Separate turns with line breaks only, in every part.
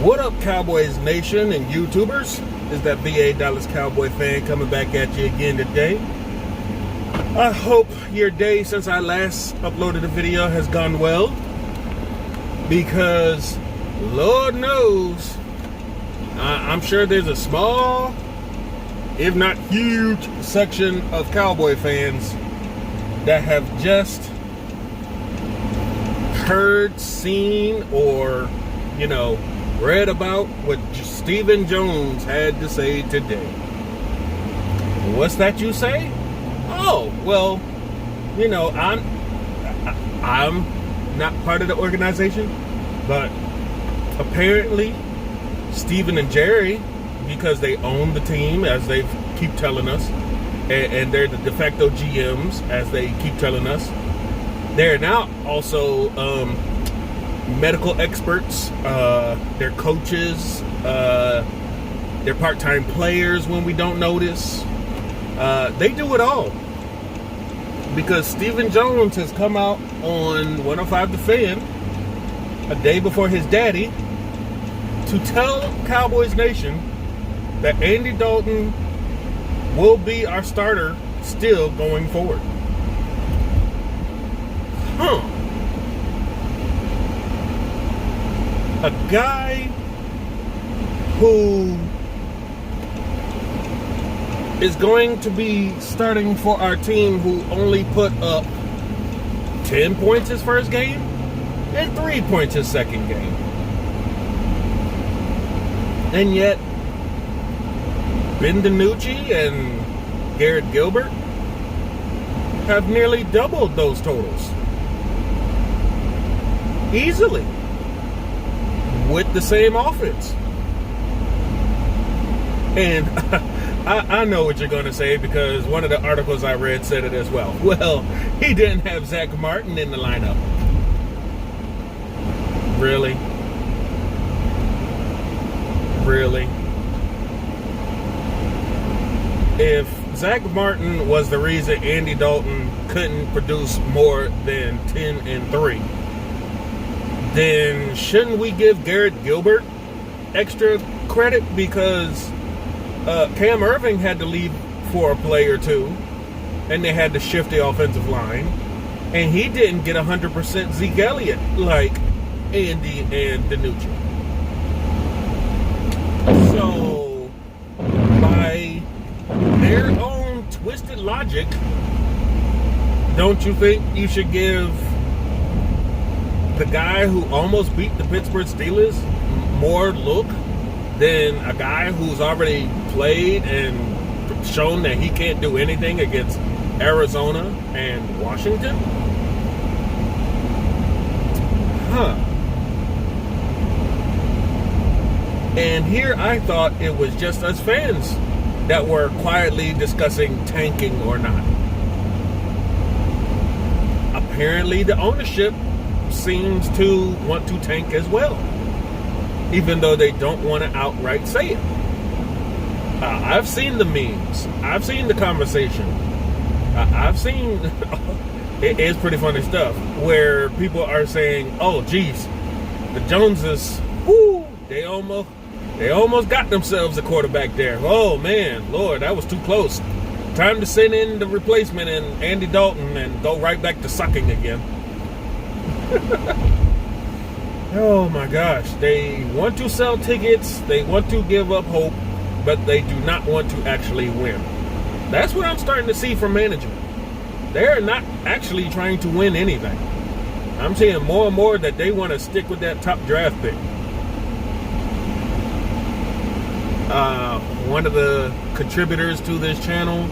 What up, Cowboys Nation and YouTubers? Is that Biadasz Cowboy fan coming back at you again today. I hope your day since I last uploaded a video has gone well, because Lord knows I'm sure there's a small, if not huge, section of Cowboy fans that have just heard, seen, or read about what Stephen Jones had to say today. What's that you say? Oh, well, I'm not part of the organization, but apparently Stephen and Jerry, because they own the team, as they keep telling us, and they're the de facto GMs, as they keep telling us, they're now also medical experts, they're coaches, they're part-time players when we don't notice. They do it all. Because Stephen Jones has come out on 105 The Fan a day before his daddy to tell Cowboys Nation that Andy Dalton will be our starter still going forward. A guy who is going to be starting for our team, who only put up 10 points his first game and 3 points his second game. And yet, Ben DiNucci and Garrett Gilbert have nearly doubled those totals. Easily. With the same offense. And I know what you're going to say, because one of the articles I read said it as well. Well, he didn't have Zach Martin in the lineup. Really? Really? If Zach Martin was the reason Andy Dalton couldn't produce more than 10 and 3, then shouldn't we give Garrett Gilbert extra credit? Because Cam Irving had to leave for a play or two, and they had to shift the offensive line, and he didn't get 100% Zeke Elliott like Andy and DiNucci. So, by their own twisted logic, don't you think you should give the guy who almost beat the Pittsburgh Steelers more look than a guy who's already played and shown that he can't do anything against Arizona and Washington? And here I thought it was just us fans that were quietly discussing tanking or not. Apparently the ownership seems to want to tank as well, even though they don't want to outright say it. I've seen the memes. I've seen the conversation. I've seen it is pretty funny stuff where people are saying, "Oh, geez, the Joneses, they almost got themselves a quarterback there. Oh man, Lord, that was too close. Time to send in the replacement and Andy Dalton and go right back to sucking again." Oh my gosh, they want to sell tickets, they want to give up hope, but they do not want to actually win. That's what I'm starting to see from management. They're not actually trying to win anything. I'm seeing more and more that they want to stick with that top draft pick. One of the contributors to this channel,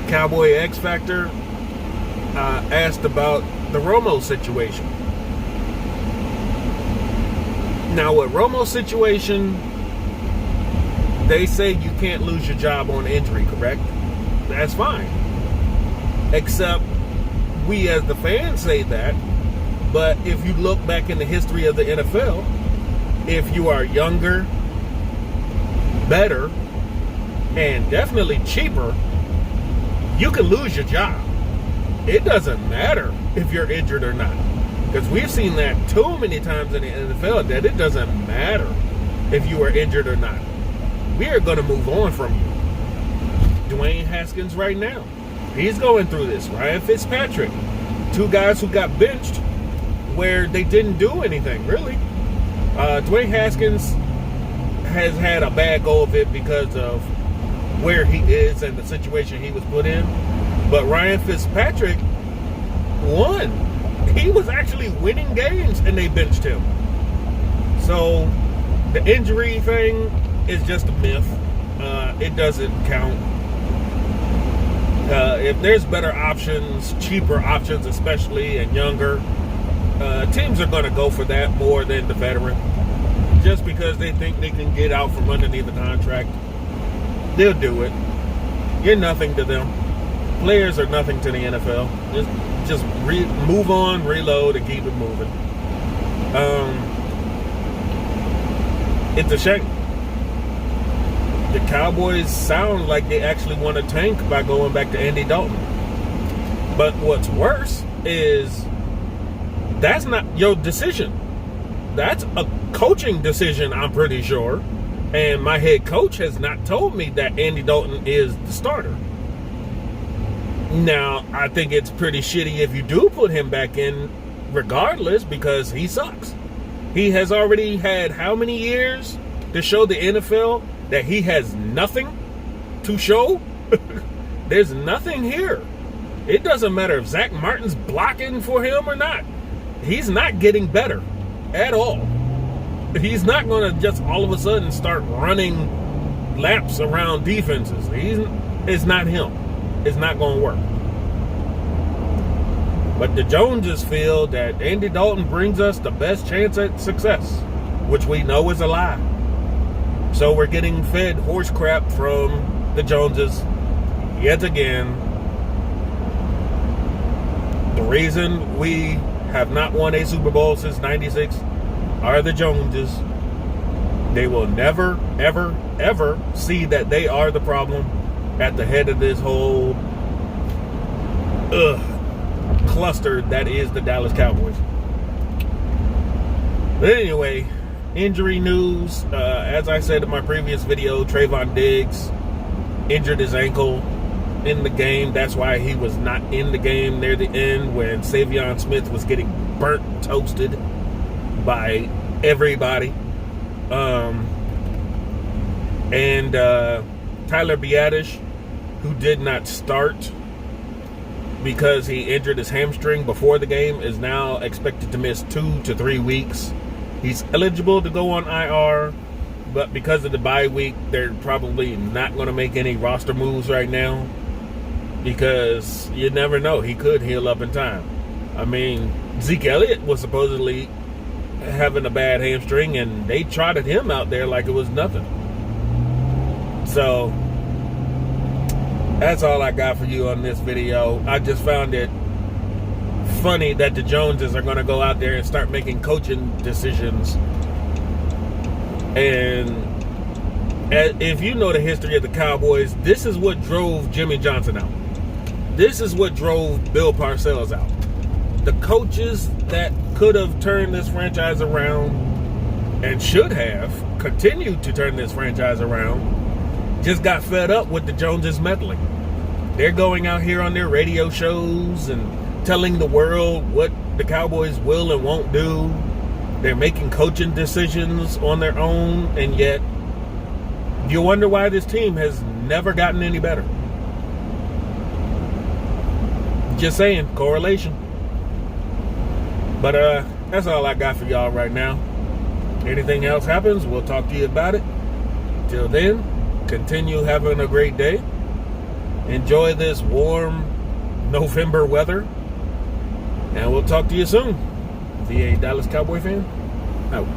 Cowboy X Factor, asked about the Romo situation. Now, with Romo's situation, they say you can't lose your job on injury, correct? That's fine. Except we as the fans say that, but if you look back in the history of the NFL, if you are younger, better, and definitely cheaper, you can lose your job. It doesn't matter if you're injured or not. Because we've seen that too many times in the NFL that it doesn't matter if you were injured or not. We are going to move on from you. Dwayne Haskins right now, he's going through this. Ryan Fitzpatrick, two guys who got benched where they didn't do anything, really. Dwayne Haskins has had a bad go of it because of where he is and the situation he was put in. But Ryan Fitzpatrick won. He was actually winning games and they benched him. So the injury thing is just a myth. It doesn't count. If there's better options, cheaper options especially, and younger, teams are going to go for that more than the veteran. Just because they think they can get out from underneath the contract, they'll do it. You're nothing to them. Players are nothing to the NFL. Just move on, reload, and keep it moving. It's a shame. The Cowboys sound like they actually want to tank by going back to Andy Dalton. But what's worse is that's not your decision. That's a coaching decision, I'm pretty sure. And my head coach has not told me that Andy Dalton is the starter. Now, I think it's pretty shitty if you do put him back in regardless, because he sucks. He has already had how many years to show the NFL that he has nothing to show? There's nothing here. It doesn't matter if Zach Martin's blocking for him or not. He's not getting better at all. He's not going to just all of a sudden start running laps around defenses. It's not him. It's not going to work. But the Joneses feel that Andy Dalton brings us the best chance at success, which we know is a lie. So we're getting fed horse crap from the Joneses yet again. The reason we have not won a Super Bowl since '96 are the Joneses. They will never, ever, ever see that they are the problem at the head of this whole cluster that is the Dallas Cowboys. But anyway, injury news. As I said in my previous video, Trayvon Diggs injured his ankle in the game. That's why he was not in the game near the end when Savion Smith was getting burnt, toasted by everybody. And Tyler Biadasz, who did not start because he injured his hamstring before the game, is now expected to miss 2 to 3 weeks. He's eligible to go on IR, but because of the bye week, they're probably not going to make any roster moves right now because you never know. He could heal up in time. I mean, Zeke Elliott was supposedly having a bad hamstring, and they trotted him out there like it was nothing. So that's all I got for you on this video. I just found it funny that the Joneses are going to go out there and start making coaching decisions. And if you know the history of the Cowboys, this is what drove Jimmy Johnson out. This is what drove Bill Parcells out. The coaches that could have turned this franchise around and should have continued to turn this franchise around just got fed up with the Joneses meddling. They're going out here on their radio shows and telling the world what the Cowboys will and won't do. They're making coaching decisions on their own, and yet you wonder why this team has never gotten any better. Just saying, correlation. But that's all I got for y'all right now. Anything else happens, we'll talk to you about it. Till then, continue having a great day. Enjoy this warm November weather. And we'll talk to you soon. VA Dallas Cowboy fan, out.